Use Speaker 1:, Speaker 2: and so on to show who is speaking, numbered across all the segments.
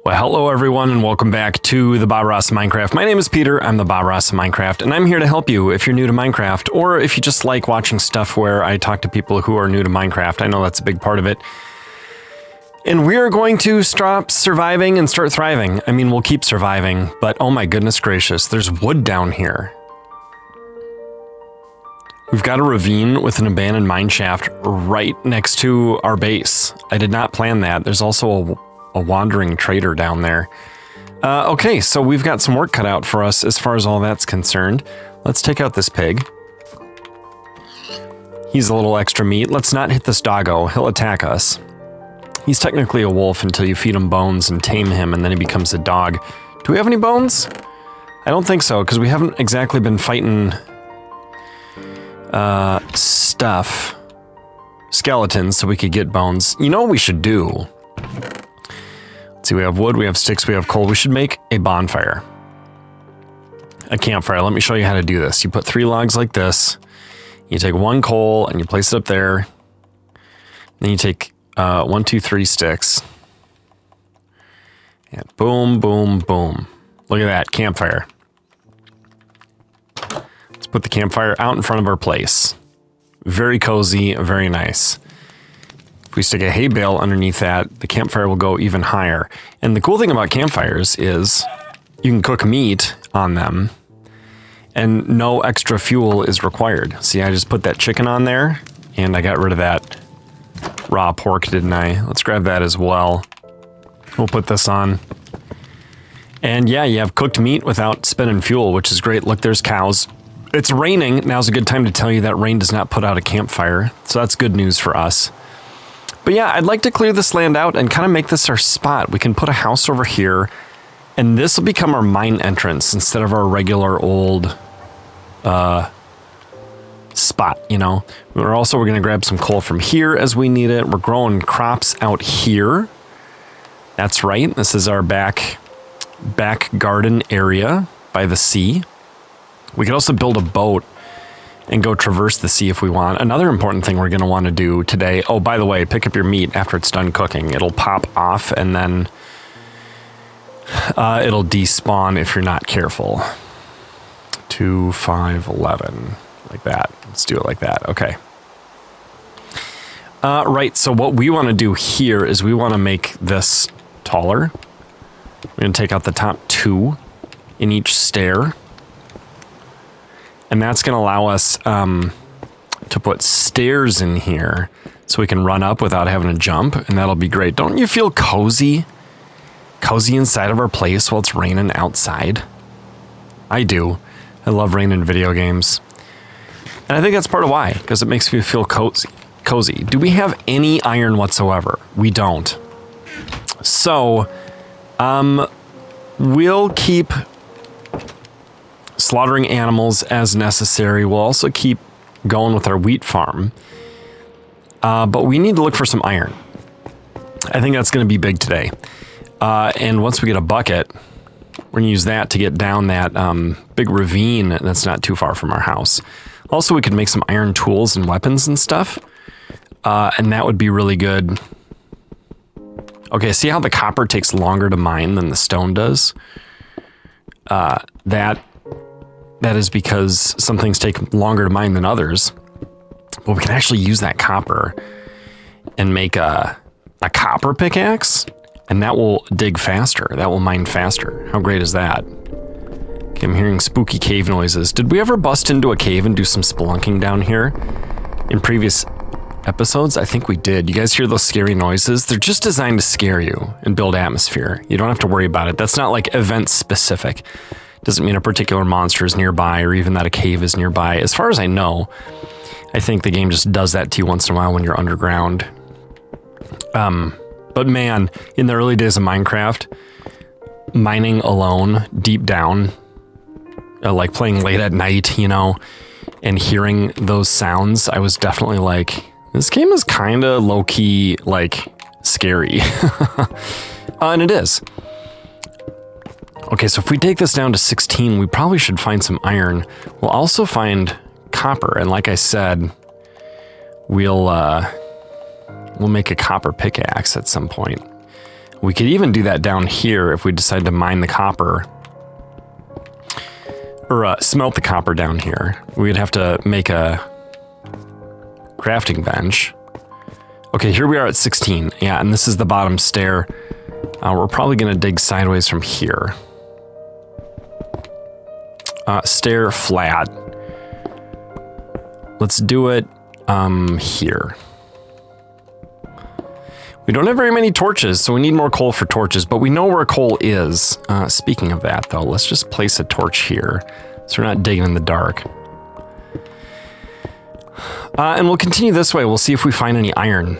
Speaker 1: Well, hello everyone and welcome back to the Bob Ross of Minecraft. My name is Peter, I'm the Bob Ross of Minecraft, and I'm here to help you if you're new to Minecraft, or if you just like watching stuff where I talk to people who are new to Minecraft. I know that's a big part of it. And we are going to stop surviving and start thriving. I mean, we'll keep surviving, but oh my goodness gracious, there's wood down here. We've got a ravine with an abandoned mine shaft right next to our base. I did not plan that. There's also a wandering trader down there. Okay, so we've got some work cut out for us as far as all that's concerned. Let's take out this pig. He's a little extra meat. Let's not hit this doggo. He'll attack us. He's technically a wolf until you feed him bones and tame him, and then he becomes a dog. Do we have any bones? I don't think so, because we haven't exactly been fighting skeletons so we could get bones. You know what we should do? Let's see, we have wood, we have sticks, we have coal. We should make a bonfire. A campfire. Let me show you how to do this. You put 3 logs like this. You take 1 coal and you place it up there. Then you take 1, 2, 3 sticks. And boom, boom, boom. Look at that, campfire. Let's put the campfire out in front of our place. Very cozy, very nice. If we stick a hay bale underneath that, the campfire will go even higher. And the cool thing about campfires is you can cook meat on them and no extra fuel is required. See, I just put that chicken on there and I got rid of that raw pork, didn't I? Let's grab that as well. We'll put this on. And yeah, you have cooked meat without spending fuel, which is great. Look, there's cows. It's raining. Now's a good time to tell you that rain does not put out a campfire. So that's good news for us. But yeah, I'd like to clear this land out and kind of make this our spot. We can put a house over here, and this will become our mine entrance instead of our regular old spot, you know. We're going to grab some coal from here as we need it. We're growing crops out here. That's right. This is our back garden area by the sea. We could also build a boat and go traverse the sea if we want. Another important thing we're going to want to do today. Oh, by the way, pick up your meat after it's done cooking. It'll pop off and then it'll despawn if you're not careful. 2, 5, 11. Like that. Let's do it like that. Okay. Right, so what we want to do here is we want to make this taller. We're going to take out the top 2 in each stair. And that's going to allow us to put stairs in here so we can run up without having to jump, and that'll be great. Don't you feel cozy? Cozy inside of our place while it's raining outside? I do. I love rain in video games. And I think that's part of why, because it makes me feel cozy. Do we have any iron whatsoever? We don't. So, we'll keep slaughtering animals as necessary. We'll also keep going with our wheat farm. But we need to look for some iron. I think that's going to be big today. And once we get a bucket, we're going to use that to get down that big ravine that's not too far from our house. Also, we could make some iron tools and weapons and stuff. And that would be really good. Okay, see how the copper takes longer to mine than the stone does? That is because some things take longer to mine than others. But we can actually use that copper and make a copper pickaxe, and that will dig faster. That will mine faster. How great is that? Okay, I'm hearing spooky cave noises. Did we ever bust into a cave and do some spelunking down here? In previous episodes, I think we did. You guys hear those scary noises? They're just designed to scare you and build atmosphere. You don't have to worry about it. That's not like event specific. Doesn't mean a particular monster is nearby or even that a cave is nearby. As far as I know, I think the game just does that to you once in a while when you're underground. But man, in the early days of Minecraft, mining alone, deep down, like playing late at night, you know, and hearing those sounds, I was definitely like, this game is kind of low-key, like, scary. And it is. Okay, so if we take this down to 16, we probably should find some iron. We'll also find copper, and like I said, we'll make a copper pickaxe at some point. We could even do that down here if we decide to mine the copper. Or smelt the copper down here. We'd have to make a crafting bench. Okay, here we are at 16. Yeah, and this is the bottom stair. We're probably going to dig sideways from here. Stair flat. Let's do it here. We don't have very many torches, so we need more coal for torches, but we know where coal is. Speaking of that, though, let's just place a torch here so we're not digging in the dark. And we'll continue this way. We'll see if we find any iron.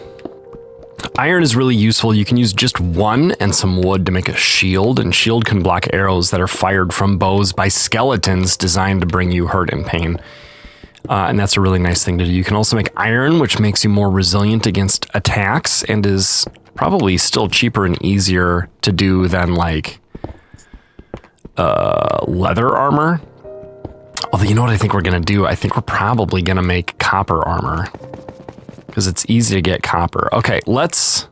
Speaker 1: Iron is really useful. You can use just one and some wood to make a shield, and shield can block arrows that are fired from bows by skeletons designed to bring you hurt and pain. And that's a really nice thing to do. You can also make iron, which makes you more resilient against attacks and is probably still cheaper and easier to do than like leather armor. Although, you know what I think we're going to do? I think we're probably going to make copper armor because it's easy to get copper. Okay, let's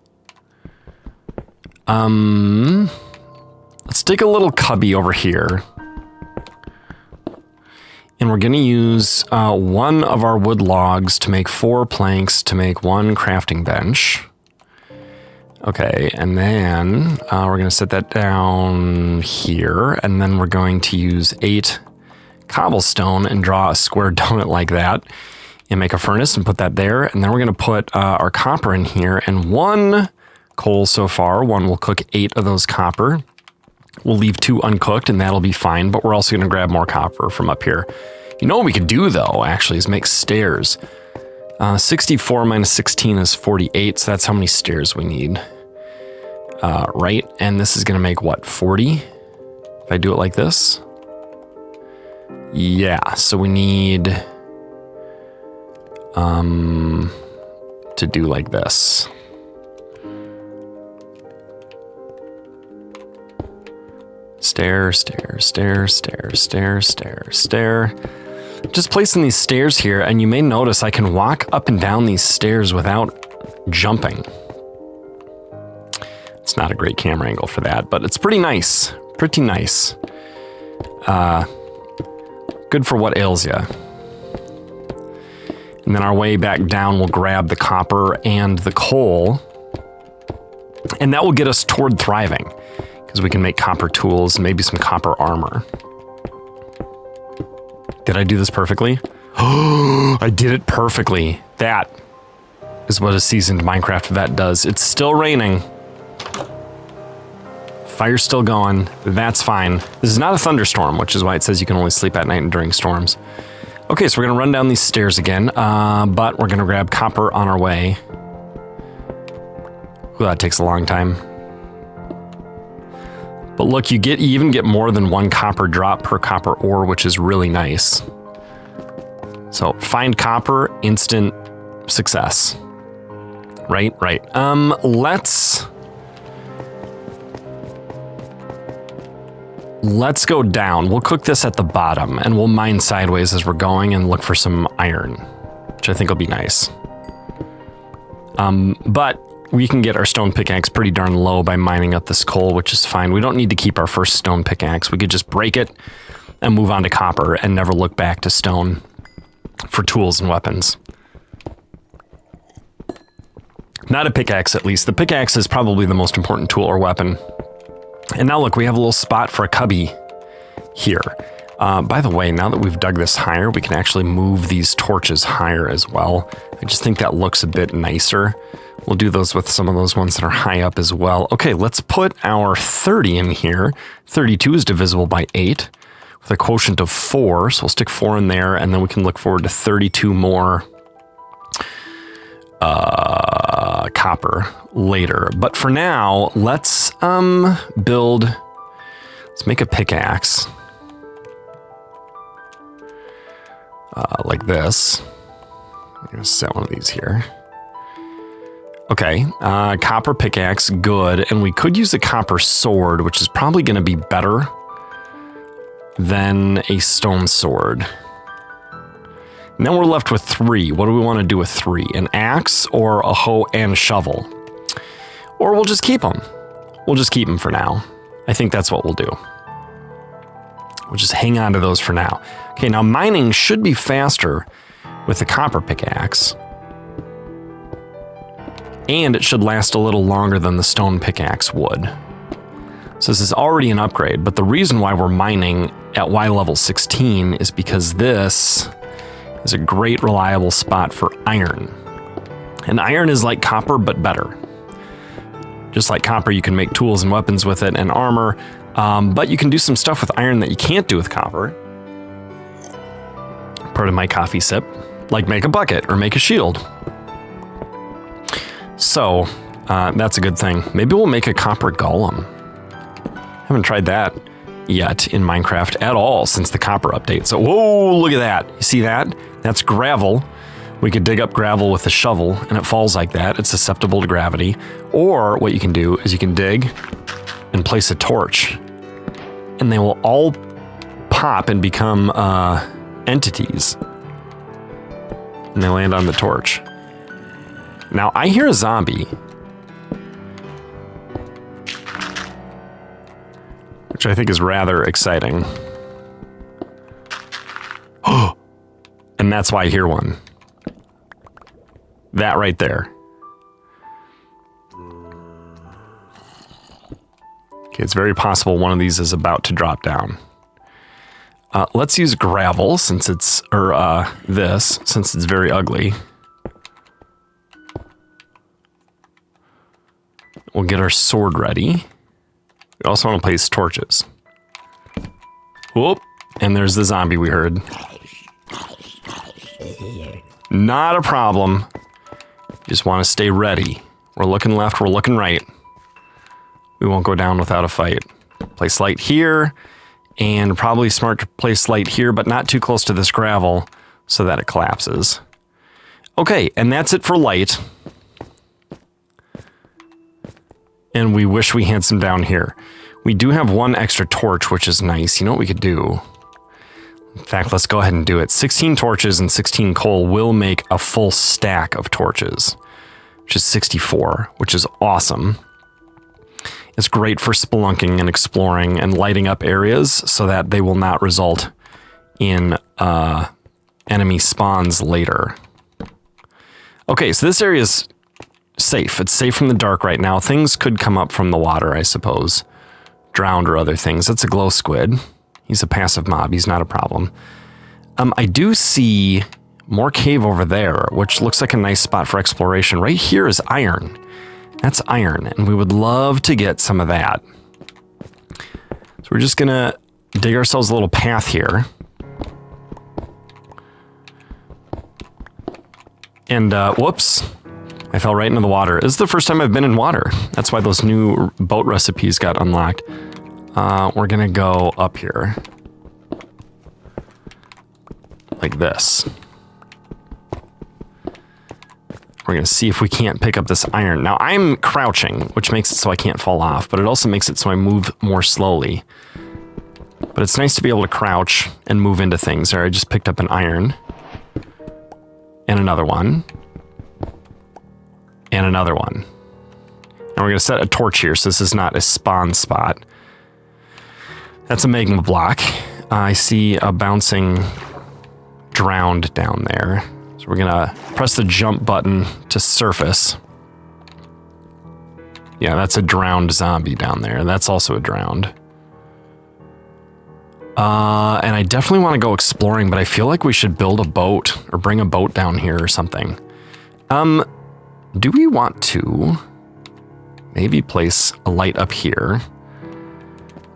Speaker 1: dig a little cubby over here. And we're going to use one of our wood logs to make 4 planks to make 1 crafting bench. Okay, and then we're going to set that down here. And then we're going to use 8 cobblestone and draw a square donut like that. And make a furnace and put that there. And then we're going to put our copper in here. And 1 coal so far. 1 will cook 8 of those copper. We'll leave 2 uncooked and that'll be fine, but we're also going to grab more copper from up here. You know what we could do, though, actually, is make stairs. 64 minus 16 is 48, so that's how many stairs we need. Right? And this is going to make, what, 40? If I do it like this? Yeah, so we need to do like this. Stair, stair, stair, stair, stair, stair, stair. Just placing these stairs here, and you may notice I can walk up and down these stairs without jumping. It's not a great camera angle for that, but it's pretty nice. Pretty nice. Good for what ails ya. And then our way back down, we'll grab the copper and the coal, and that will get us toward thriving. Because we can make copper tools and maybe some copper armor. Did I do this perfectly? Oh, I did it perfectly. That is what a seasoned Minecraft vet does. It's still raining. Fire's still going. That's fine. This is not a thunderstorm, which is why it says you can only sleep at night and during storms. Okay, so we're going to run down these stairs again, but we're going to grab copper on our way. Ooh, that takes a long time. But look, you even get more than 1 copper drop per copper ore, which is really nice. So find copper, instant success. Right. Let's go down. We'll cook this at the bottom and we'll mine sideways as we're going and look for some iron, which I think will be nice. But we can get our stone pickaxe pretty darn low by mining up this coal, which is fine. We don't need to keep our first stone pickaxe. We could just break it and move on to copper and never look back to stone for tools and weapons. Not a pickaxe, at least. The pickaxe is probably the most important tool or weapon. And now look, we have a little spot for a cubby here. By the way, now that we've dug this higher, we can actually move these torches higher as well. I just think that looks a bit nicer. We'll do those with some of those ones that are high up as well. Okay, let's put our 30 in here. 32 is divisible by 8 with a quotient of 4. So we'll stick 4 in there, and then we can look forward to 32 more copper later. But for now, let's make a pickaxe. Like this. I'm going to set one of these here. Okay, copper pickaxe, good. And we could use a copper sword, which is probably going to be better than a stone sword. And then we're left with 3. What do we want to do with 3? An axe or a hoe and shovel? Or we'll just keep them. we'll just keep them for now. I think that's what we'll do. We'll just hang on to those for now. Okay, now mining should be faster with the copper pickaxe. And it should last a little longer than the stone pickaxe would. So this is already an upgrade, but the reason why we're mining at Y level 16 is because this is a great reliable spot for iron. And iron is like copper, but better. Just like copper, you can make tools and weapons with it and armor, but you can do some stuff with iron that you can't do with copper. Part of my coffee sip, like make a bucket or make a shield. So that's a good thing. Maybe we'll make a copper golem. Haven't tried that yet in Minecraft at all since the copper update. So, whoa, look at that. You see that? That's gravel. We could dig up gravel with a shovel and it falls like that. It's susceptible to gravity. Or what you can do is you can dig and place a torch and they will all pop and become entities. And they land on the torch. Now, I hear a zombie. Which I think is rather exciting. And that's why I hear one. That right there. Okay, it's very possible one of these is about to drop down. Let's use gravel since it's, or this, since it's very ugly. We'll get our sword ready. We also want to place torches. Whoop, and there's the zombie we heard. Not a problem. Just want to stay ready. We're looking left, we're looking right. We won't go down without a fight. Place light here, and probably smart to place light here, but not too close to this gravel so that it collapses. Okay, and that's it for light. And we wish we had some down here. We do have one extra torch, which is nice. You know what we could do? In fact, let's go ahead and do it. 16 torches and 16 coal will make a full stack of torches, which is 64, which is awesome. It's great for spelunking and exploring and lighting up areas so that they will not result in enemy spawns later. Okay, so this area is safe. It's safe from the dark right now. Things could come up from the water, I suppose. Drowned or other things. That's a glow squid. He's a passive mob. He's not a problem. I do see more cave over there, which looks like a nice spot for exploration. Right here is iron. That's iron, and we would love to get some of that. So we're just gonna dig ourselves a little path here. And whoops. I fell right into the water. This is the first time I've been in water. That's why those new boat recipes got unlocked. We're gonna go up here. Like this. We're gonna see if we can't pick up this iron. Now I'm crouching, which makes it so I can't fall off, but it also makes it so I move more slowly. But it's nice to be able to crouch and move into things. There, I just picked up an iron. And another one. And another one. And we're going to set a torch here, so this is not a spawn spot. That's a magma block. I see a bouncing drowned down there. So we're going to press the jump button to surface. Yeah, that's a drowned zombie down there. That's also a drowned. And I definitely want to go exploring, but I feel like we should build a boat or bring a boat down here or something. Do we want to maybe place a light up here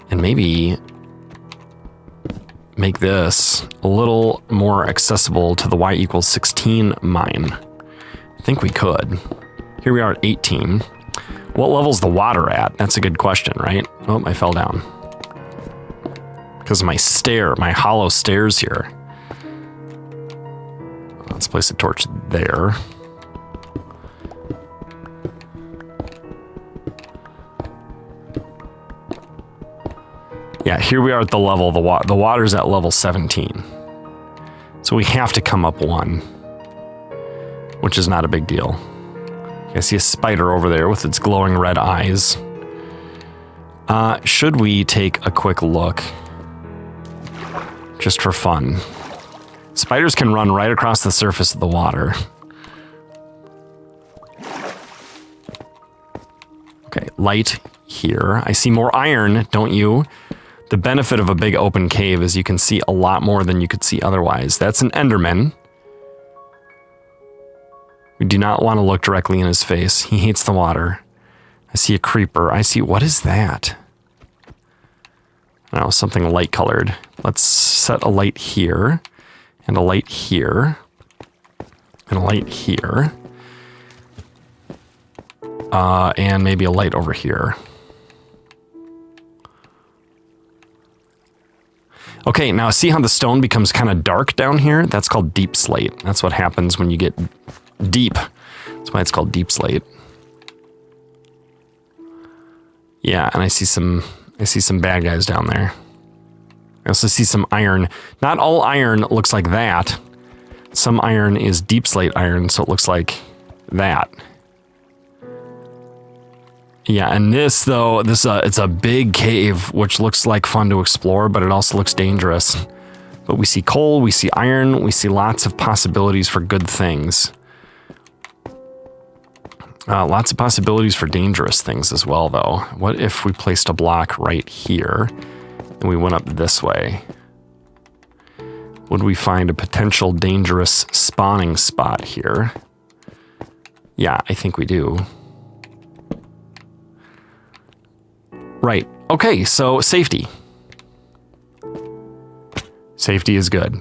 Speaker 1: and maybe make this a little more accessible to the Y equals 16 mine? I think we could. Here we are at 18. What level's the water at? That's a good question, right? Oh, I fell down. Because of my hollow stairs here. Let's place a torch there. Yeah, here we are at the level of the water. The water's at level 17. So we have to come up one, which is not a big deal. I see a spider over there with its glowing red eyes. Should we take a quick look? Just for fun. Spiders can run right across the surface of the water. Okay, light here. I see more iron, don't you? The benefit of a big open cave is you can see a lot more than you could see otherwise. That's an Enderman. We do not want to look directly in his face. He hates the water. I see a creeper. I see, what is that? Oh, something light colored. Let's set a light here, and a light here, and a light here. And maybe a light over here. Okay, now see how the stone becomes kind of dark down here? That's called deep slate. That's what happens when you get deep. That's why it's called deep slate. Yeah, and I see some bad guys down there. I also see some iron. Not all iron looks like that. Some iron is deep slate iron, so it looks like that. Yeah, and this though, it's a big cave, which looks like fun to explore, but it also looks dangerous. But we see coal, we see iron, we see lots of possibilities for good things. Lots of possibilities for dangerous things as well, though. What if we placed a block right here and we went up this way? Would we find a potential dangerous spawning spot here? Yeah, I think we do. Right. Okay, so safety. Safety is good.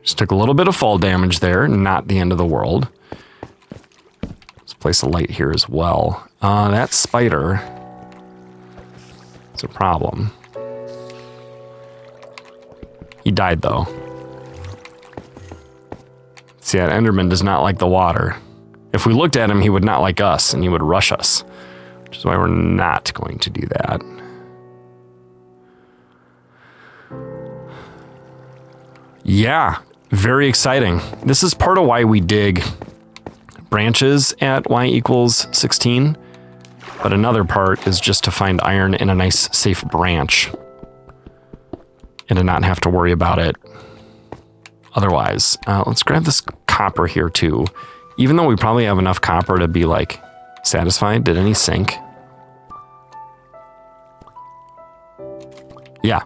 Speaker 1: Just took a little bit of fall damage there, not the end of the world. Let's place a light here as well. That spider is a problem. He died though. See, that Enderman does not like the water. If we looked at him, he would not like us and he would rush us, which is why we're not going to do that. Yeah, very exciting. This is part of why we dig branches at y equals 16, but another part is just to find iron in a nice safe branch and to not have to worry about it otherwise. Let's grab this copper here too. Even though we probably have enough copper to be like satisfied. Did any sink? Yeah.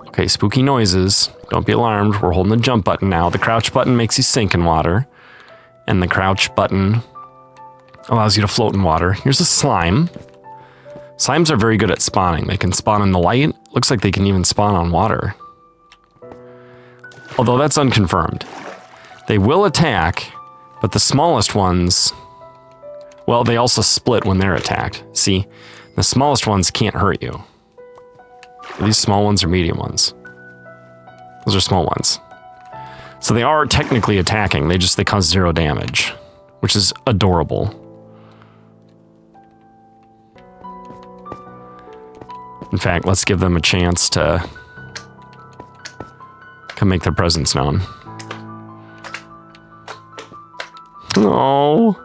Speaker 1: Okay, spooky noises. Don't be alarmed. We're holding the jump button now. The crouch button makes you sink in water. And the crouch button allows you to float in water. Here's a slime. Slimes are very good at spawning. They can spawn in the light. Looks like they can even spawn on water. Although that's unconfirmed. They will attack, but the smallest ones, well, they also split when they're attacked. See, the smallest ones can't hurt you. Are these small ones or medium ones? Those are small ones. So they are technically attacking. They cause 0 damage, which is adorable. In fact, let's give them a chance to come make their presence known. Oh,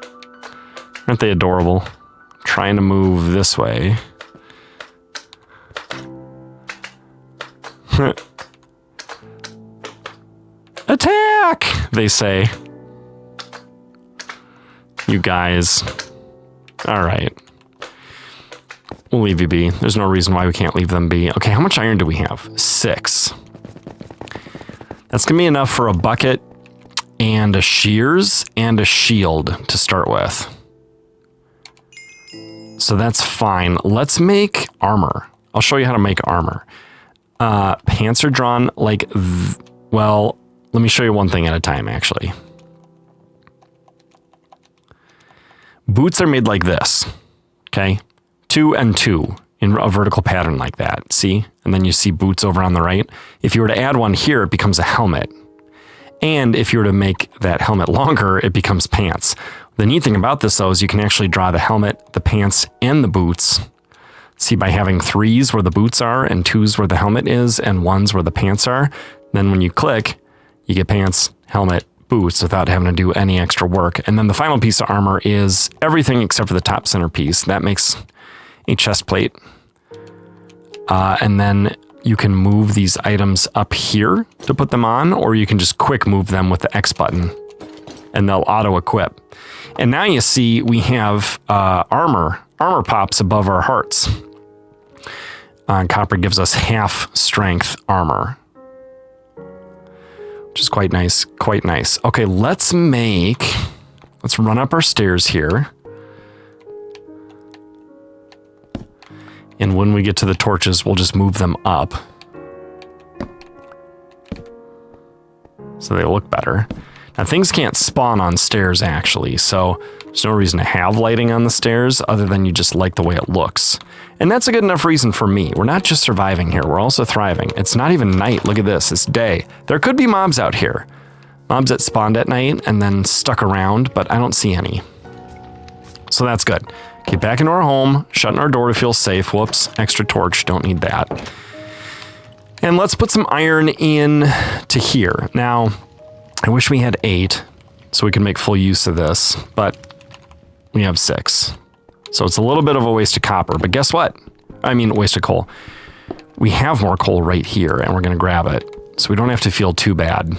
Speaker 1: aren't they adorable? Trying to move this way. Attack, they say. You guys. All right. We'll leave you be. There's no reason why we can't leave them be. Okay, how much iron do we have? 6. That's going to be enough for a bucket and a shears and a shield to start with. So that's fine. Let's make armor. I'll show you how to make armor. Pants are drawn like, well, let me show you one thing at a time, actually. Boots are made like this, okay? 2 and 2 in a vertical pattern like that, see? And then you see boots over on the right. If you were to add one here, it becomes a helmet. And if you were to make that helmet longer, it becomes pants. The neat thing about this, though, is you can actually draw the helmet, the pants, and the boots. See, by having 3s where the boots are, and 2s where the helmet is, and 1s where the pants are, then when you click, you get pants, helmet, boots without having to do any extra work. And then the final piece of armor is everything except for the top center piece. That makes a chest plate. And then you can move these items up here to put them on, or you can just quick move them with the X button and they'll auto equip. And now you see we have armor pops above our hearts. Copper gives us half strength armor, which is quite nice, quite nice. Okay, let's run up our stairs here. And when we get to the torches, we'll just move them up so they look better. Now, things can't spawn on stairs, actually, so there's no reason to have lighting on the stairs other than you just like the way it looks. And that's a good enough reason for me. We're not just surviving here, we're also thriving. It's not even night. Look at this, it's day. There could be mobs out here. Mobs that spawned at night and then stuck around, but I don't see any. So that's good. Get back into our home, shutting our door to feel safe. Whoops, extra torch, don't need that. And let's put some iron in to here. Now, I wish we had 8 so we could make full use of this, but we have 6. So it's a little bit of a waste of copper, but guess what? I mean, waste of coal. We have more coal right here and we're gonna grab it, so we don't have to feel too bad.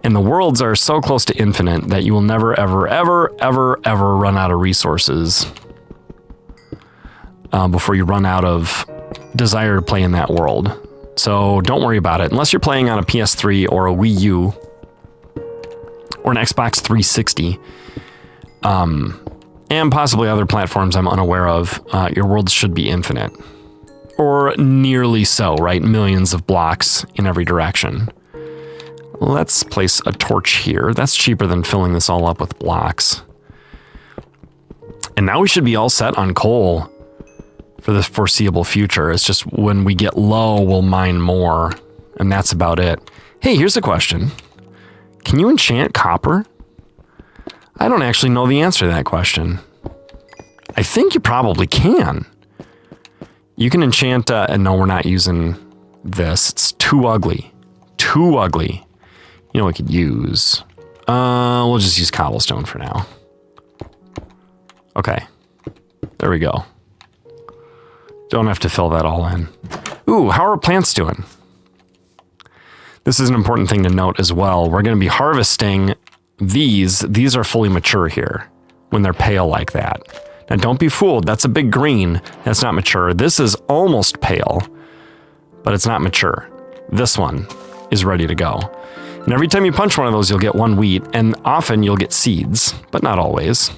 Speaker 1: And the worlds are so close to infinite that you will never, ever, ever, ever, ever run out of resources before you run out of desire to play in that world. So don't worry about it. Unless you're playing on a PS3 or a Wii U or an Xbox 360, and possibly other platforms I'm unaware of, your worlds should be infinite. Or nearly so, right? Millions of blocks in every direction. Let's place a torch here. That's cheaper than filling this all up with blocks. And now we should be all set on coal for the foreseeable future. It's just when we get low, we'll mine more. And that's about it. Hey, here's a question. Can you enchant copper? I don't actually know the answer to that question. I think you probably can. You can enchant, and no, we're not using this. It's too ugly. Too ugly. You know what we could use? We'll just use cobblestone for now. Okay. There we go. Don't have to fill that all in. Ooh, how are plants doing? This is an important thing to note as well. We're going to be harvesting these. These are fully mature here when they're pale like that. Now don't be fooled. That's a big green. That's not mature. This is almost pale, but it's not mature. This one is ready to go. And every time you punch one of those, you'll get 1 wheat, and often you'll get seeds, but not always.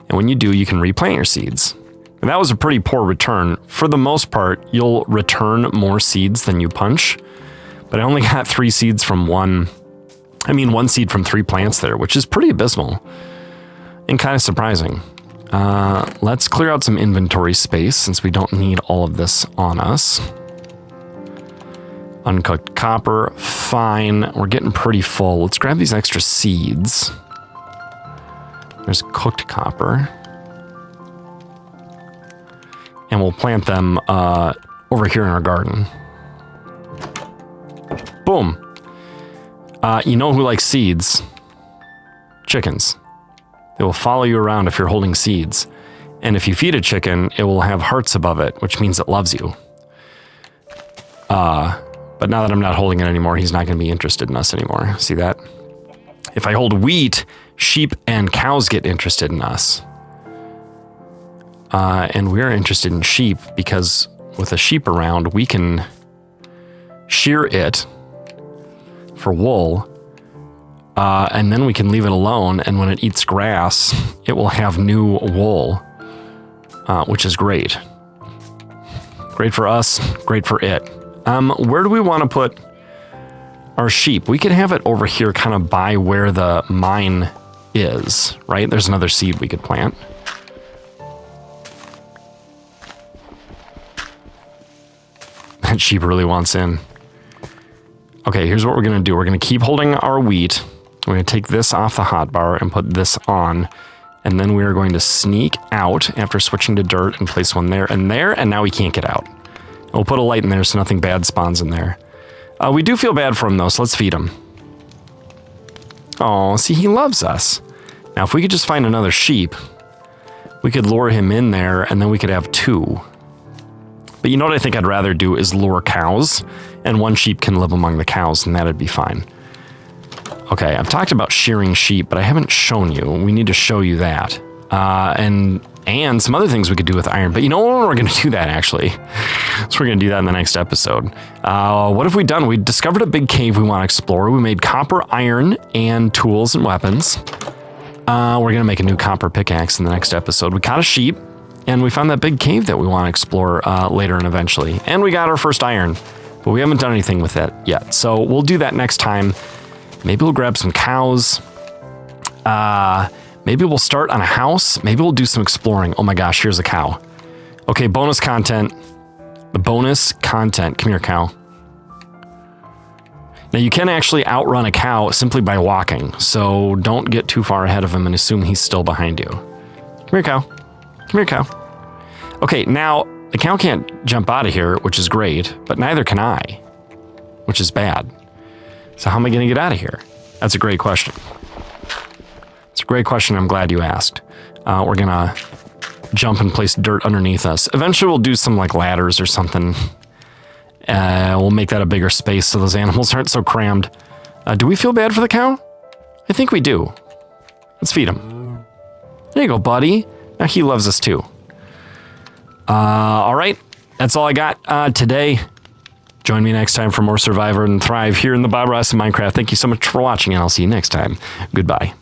Speaker 1: And when you do, you can replant your seeds. And that was a pretty poor return. For the most part, you'll return more seeds than you punch, but I only got 3 seeds from 1 seed from 3 plants there, which is pretty abysmal and kind of surprising. Let's clear out some inventory space since we don't need all of this on us. Uncooked copper, fine. We're getting pretty full. Let's grab these extra seeds. There's cooked copper. And we'll plant them over here in our garden. Boom. You know who likes seeds? Chickens. They will follow you around if you're holding seeds. And if you feed a chicken, it will have hearts above it, which means it loves you. But now that I'm not holding it anymore, he's not going to be interested in us anymore. See that? If I hold wheat, sheep and cows get interested in us. And we're interested in sheep because with a sheep around, we can shear it for wool. And then we can leave it alone. And when it eats grass, it will have new wool, which is great. Great for us, great for it. Where do we want to put our sheep? We could have it over here kind of by where the mine is, right? There's another seed we could plant. That sheep really wants in. Okay, here's what we're going to do. We're going to keep holding our wheat. We're going to take this off the hotbar and put this on. And then we are going to sneak out after switching to dirt and place one there, and now we can't get out. We'll put a light in there so nothing bad spawns in there. We do feel bad for him though, so let's feed him. Oh, see, he loves us. Now, if we could just find another sheep, We could lure him in there, and then we could have 2. But you know what I think I'd rather do is lure cows, and 1 sheep can live among the cows, and that'd be fine. Okay, I've talked about shearing sheep, but I haven't shown you. We need to show you that. And some other things we could do with iron. But you know what? We're going to do that, actually. So we're going to do that in the next episode. What have we done? We discovered a big cave we want to explore. We made copper, iron, and tools and weapons. We're going to make a new copper pickaxe in the next episode. We caught a sheep, and we found that big cave that we want to explore later and eventually. And we got our first iron, but we haven't done anything with it yet. So we'll do that next time. Maybe we'll grab some cows. Maybe we'll start on a house. Maybe we'll do some exploring. Oh my gosh, here's a cow. Okay, bonus content. The bonus content. Come here, cow. Now you can actually outrun a cow simply by walking, so don't get too far ahead of him and assume he's still behind you. Come here, cow. Come here, cow. Okay, now the cow can't jump out of here, which is great, but neither can I, which is bad. So how am I going to get out of here? That's a great question. It's a great question. I'm glad you asked. We're going to jump and place dirt underneath us. Eventually we'll do some like ladders or something. We'll make that a bigger space so those animals aren't so crammed. Do we feel bad for the cow? I think we do. Let's feed him. There you go, buddy. Now he loves us too. All right. That's all I got today. Join me next time for more Survivor and Thrive here in the Bob Ross of Minecraft. Thank you so much for watching, and I'll see you next time. Goodbye.